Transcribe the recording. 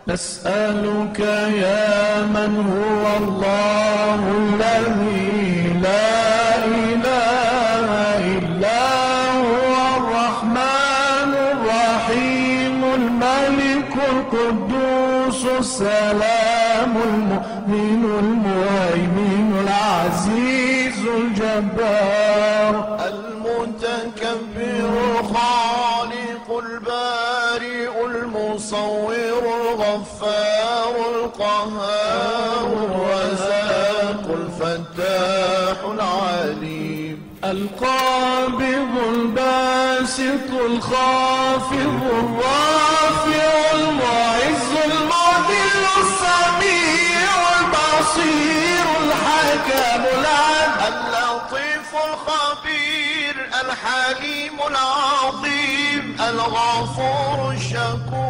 نسألك يا من هو الله الذي لا إله إلا هو الرحمن الرحيم الملك القدوس السلام المؤمن المهيمن العزيز الجبار المتكبر الخالق البارئ المصور الغفار القهار الرزاق الفتاح العليم القابض الباسط الخافض الرافع المعز المذل السميع البصير الحكم العدل اللطيف الخبير الحليم العظيم الغفور الشكور